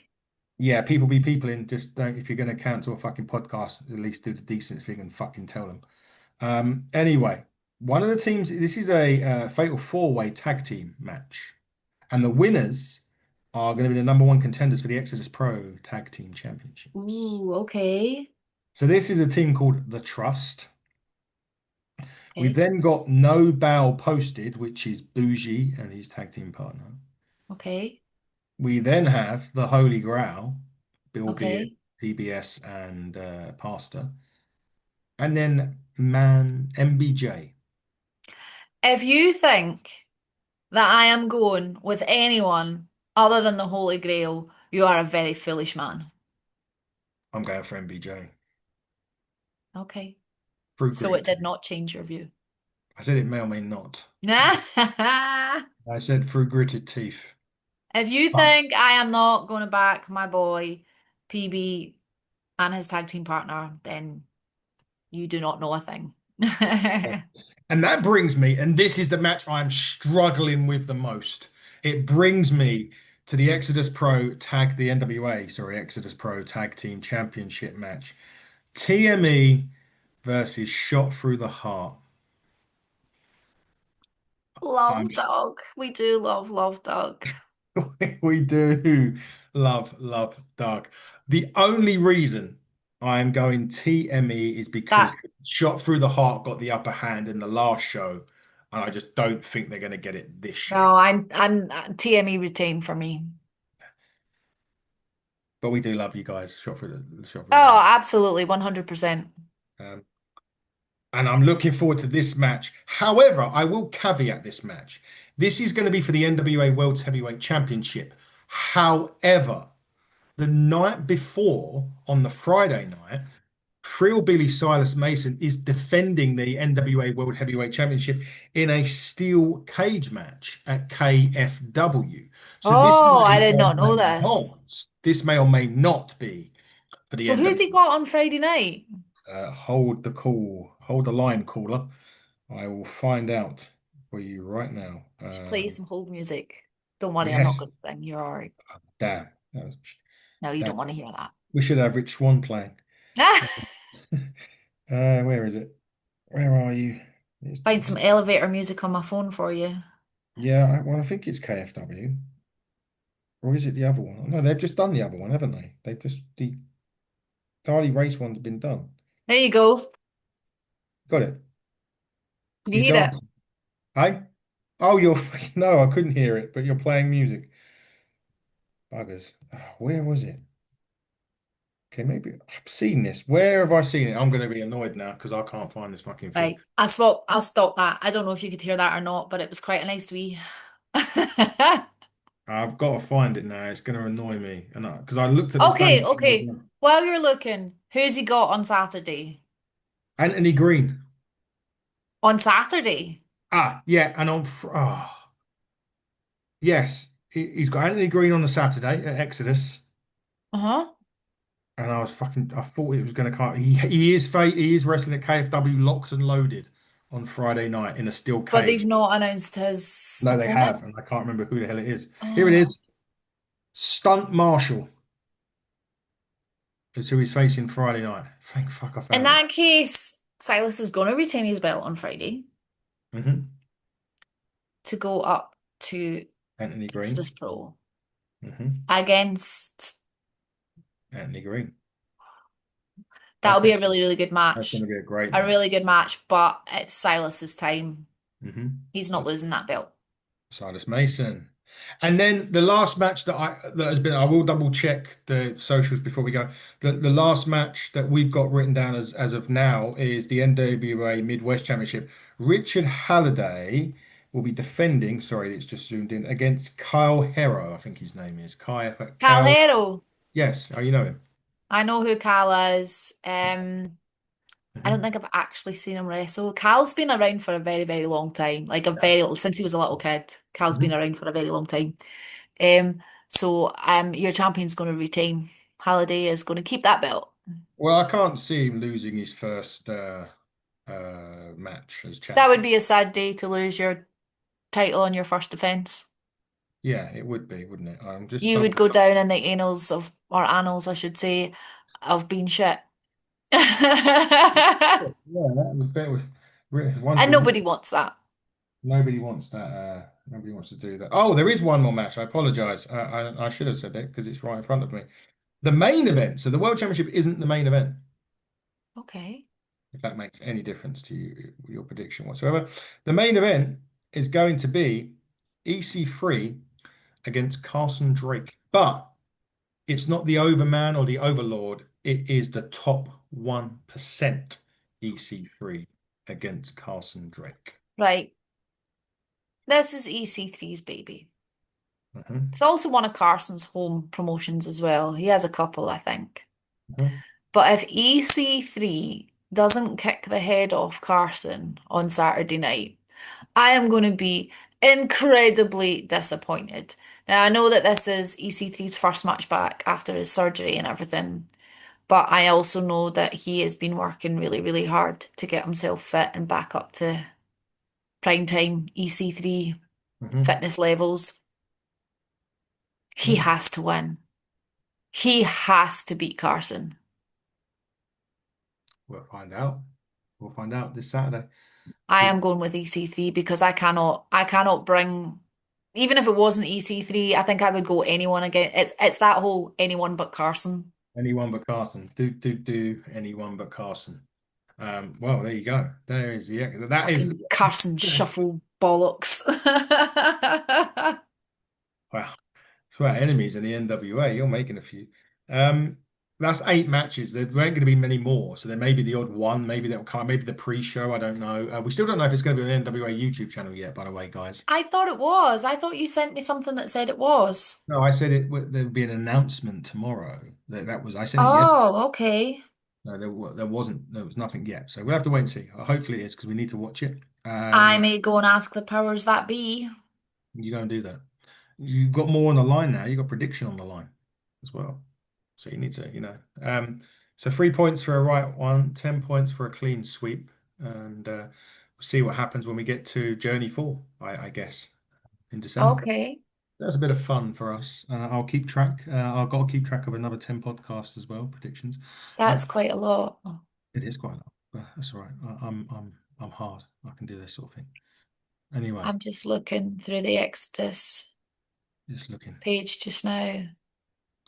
Yeah, people be people in. Just don't. If you're going to cancel a fucking podcast, at least do the decent thing and fucking tell them. Anyway, one of the teams. This is a fatal four-way tag team match, and the winners are going to be the number one contenders for the Exodus Pro Tag Team Championships. Ooh, okay. So this is a team called The Trust. We've Okay. then got No Bow Posted, which is Bougie and his tag team partner. Okay. We then have the Holy Grail, Bill Beard, Okay. PBS, and Pastor. And then Man MBJ. If you think that I am going with anyone other than the Holy Grail, you are a very foolish man. I'm going for MBJ. Okay. Through So it gritted did teeth. not change your view. I said it may or may not. If I said through gritted teeth. you But think I am not going to back my boy PB and his tag team partner, then you do not know a thing. And that brings me, and this is the match I'm struggling with the most. It brings me to the Exodus Pro Tag Team Championship match. TME versus Shot Through the Heart. I'm Love dog. We do love dog. we do love Doug. The only reason I'm going TME is because That Shot Through the Heart got the upper hand in the last show, and I just don't think they're going to get it this show. no, I'm TME retain for me. But we do love you guys. Shot Through the Oh, Heart. absolutely, 100%. Um, and I'm looking forward to this match. However, I will caveat this match. This is going to be for the NWA World Heavyweight Championship. However, the night before, on the Friday night, Billy Silas Mason is defending the NWA World Heavyweight Championship in a steel cage match at KFW. So this Oh, I may did or not know may this. not, this may or may not be for the So who's he NWA. got on Friday night? Hold the line, caller. I will find out for you right now. Just play some hold music. Don't worry, I'm not Yes, going to sing. You're all right. damn. No, you That, don't want to hear that. we should have Rich Swan playing. Where is it? Where are you? Find some elevator music on my phone for you. Yeah, well, I think it's KFW. Or is it the other one? No, they've just done the other one, haven't they? The Harley Race one's been done. There you go. Got it. Can you You hear it? dance. Hey? Oh, you're no, I couldn't hear it, but you're playing music. Buggers. Oh, where was it? Okay, maybe I've seen this. Where have I seen it? I'm going to be annoyed now because I can't find this fucking thing. Right. I'll stop that. I don't know if you could hear that or not, but it was quite a nice wee. I've got to find it now. It's going to annoy me, and because I looked at the Okay, date. okay. While you're looking, who's he got on Saturday? Anthony Green. On Saturday? Yeah, and yes, he's got Anthony Green on the Saturday at Exodus. Uh-huh. And I thought it was going to come. He is wrestling at KFW locked and loaded on Friday night in a steel But they've cage. not announced his No, they opponent. have, and I can't remember who the hell it is. Here it Oh. is. Stunt Marshall is who he's facing Friday night. Thank fuck I In found it. that case, Silas is going to retain his belt on Friday to go up to Anthony Exodus Green. Pro hmm against. Anthony Green. That's That'll be going a to really, really good that's going match. to be a great A match. really good match, but it's Silas's time. hmm He's not losing that belt. Silas Mason. And then the last match that has been, I will double check the socials before we go. The last match that we've got written down as of now is the NWA Midwest Championship. Richard Halliday will be defending, sorry, it's just zoomed in, against Kyle Hero, I think his name is. Kyle, Calero. yes, oh, you know him. I know who Cal is. I don't Mhm. think I've actually seen him wrestle. Cal's been around for a very, very long time. Like a very since he was a little kid. Cal's been Mhm. around for a very long time. So your champion's going to retain. Halliday is going to keep that belt. Well, I can't see him losing his first match as That would champion. be a sad day to lose your title on your first defense. Yeah, it would be, wouldn't it? I'm just You would double. go down in the annals of, or annals, I should say, of being shit. Yeah, that was better. Ones And we nobody wants that. nobody wants that. Nobody wants to do that. Oh, there is one more match. I apologize. I should have said it because it's right in front of me. The main event. So the World Championship isn't the main event. Okay. If that makes any difference to your prediction whatsoever. The main event is going to be EC3 against Carson Drake, but it's not the Overman or the Overlord. It is the top 1% EC3 against Carson Drake. Right. This is EC3's baby. It's Mhm, also one of Carson's home promotions as well. He has a couple, I think. mhm. But if EC3 doesn't kick the head off Carson on Saturday night, I am going to be incredibly disappointed. Now, I know that this is EC3's first match back after his surgery and everything, but I also know that he has been working really, really hard to get himself fit and back up to prime time EC3 Hmm. fitness levels. He Hmm. has to win. He has to beat Carson. We'll find out. We'll find out this Saturday. I We, am going with EC3 because I cannot bring, even if it wasn't EC3, I think I would go anyone again. It's that whole anyone but Carson. anyone but Carson. Do anyone but Carson. Well, there you go. There is the that is Fucking Carson shuffle bollocks. wow. For our enemies in the NWA, you're making a few. Um, that's 8 matches. There ain't going to be many more, so there may be the odd one. Maybe that'll come. Maybe the pre-show. I don't know. We still don't know if it's going to be on the NWA YouTube channel yet. By the way, guys. I thought it was. I thought you sent me something that said it was. No, I said there would be an announcement tomorrow. That was I sent it yesterday. Oh, okay. No, there wasn't. There was nothing yet. So we'll have to wait and see. Hopefully it is because we need to watch it. I may go and ask the powers that be. You go and do that. You've got more on the line now. You've got prediction on the line as well. So you need to, so 3 points for a right one, 10 points for a clean sweep. And we'll see what happens when we get to Journey 4, I guess, in December. Okay. That's a bit of fun for us. I'll keep track. I've got to keep track of another 10 podcasts as well, predictions. Uh, That's quite a lot. it is quite a lot, but that's all right. I'm hard. I can do this sort of thing. Anyway, I'm just looking through the Exodus just looking page just now.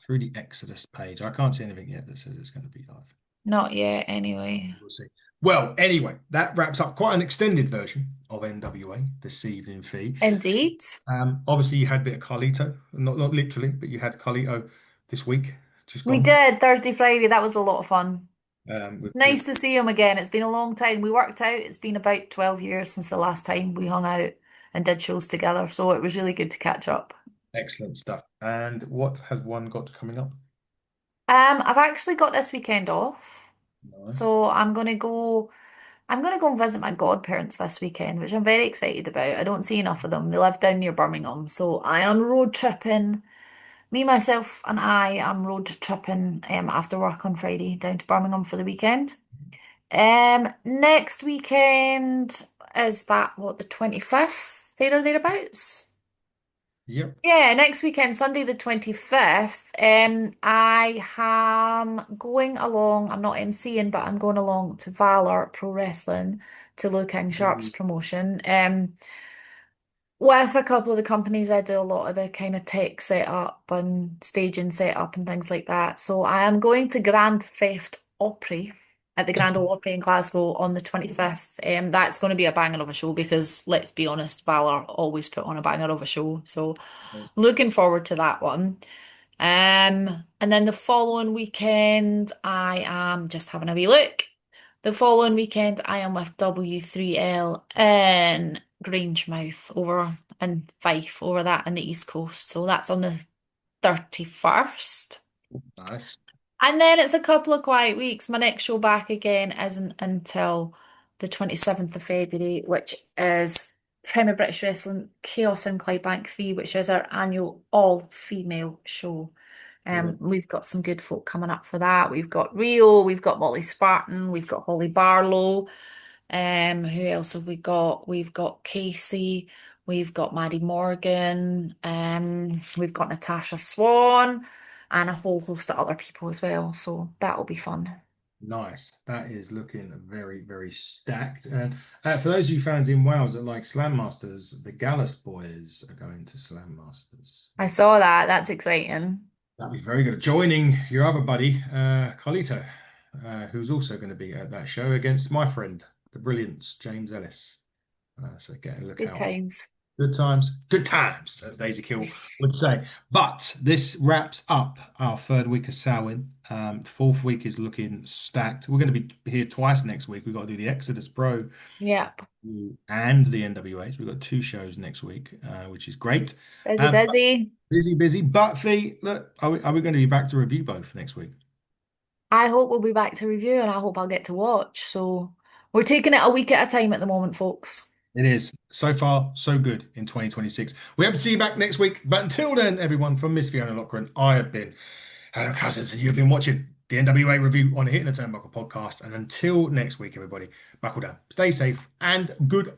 through the Exodus page. I can't see anything yet that says it's going to be live. Not yet, anyway. We'll see. Well, anyway, that wraps up quite an extended version of NWA this evening, Fee. Indeed. Obviously, you had a bit of Carlito, not literally, but you had Carlito this week, just We gone. did Thursday, Friday. That was a lot of fun. With Nice to see him again. It's been a long time. We worked out. It's been about 12 years since the last time we hung out and did shows together. So it was really good to catch up. excellent stuff. And what has one got coming up? I've actually got this weekend off. Nice. So I'm gonna go and visit my godparents this weekend, which I'm very excited about. I don't see enough of them. They live down near Birmingham. So I am road tripping. Me, myself, and I am road tripping after work on Friday down to Birmingham for the weekend. Next weekend is that what, the 25th, there or thereabouts? Yep. Yeah, next weekend, Sunday the 25th. I am going along, I'm not emceeing, but I'm going along to Valor Pro Wrestling to Lou King Sharp's promotion. With a couple of the companies, I do a lot of the kind of tech setup and staging setup and things like that. So I am going to Grand Theft Opry at the Grand Ole Opry in Glasgow on the 25th. That's going to be a banger of a show because let's be honest, Valor always put on a banger of a show. So looking forward to that one. And then the following weekend, I am just having a wee look. The following weekend, I am with W3L in Grangemouth over in Fife, over that in the East Coast. So that's on the 31st. Nice. And then it's a couple of quiet weeks. My next show back again isn't until the 27th of February, which is Premier British Wrestling Chaos in Clydebank 3, which is our annual all-female show. Brilliant. We've got some good folk coming up for that. We've got Rio, we've got Molly Spartan, we've got Holly Barlow. Who else have we got? We've got Casey, we've got Maddie Morgan, we've got Natasha Swan, and a whole host of other people as well. So that'll be fun. Nice. That is looking very, very stacked. And for those of you fans in Wales that like Slam Masters, the Gallus boys are going to Slam Masters. I saw that. That's exciting. That'd be very good. Joining your other buddy, Carlito, who's also going to be at that show against my friend, the Brilliance, James Ellis. So get a look Good out. times. Good times, as Daisy Kill would say. But this wraps up our third week of Samhain. Fourth week is looking stacked. We're going to be here twice next week. We've got to do the Exodus Pro Yep. and the NWAs. We've got 2 shows next week, which is great. Busy, busy. Busy, busy. But Fee, look, are we going to be back to review both next week? I hope we'll be back to review and I hope I'll get to watch. So we're taking it a week at a time at the moment, folks. It is. So far, so good in 2026. We hope to see you back next week. But until then, everyone, from Miss Fiona Lochran, I have been Alan Cousins, and you've been watching the NWA review on the Hitting the Turnbuckle podcast. And until next week, everybody, buckle down, stay safe, and good.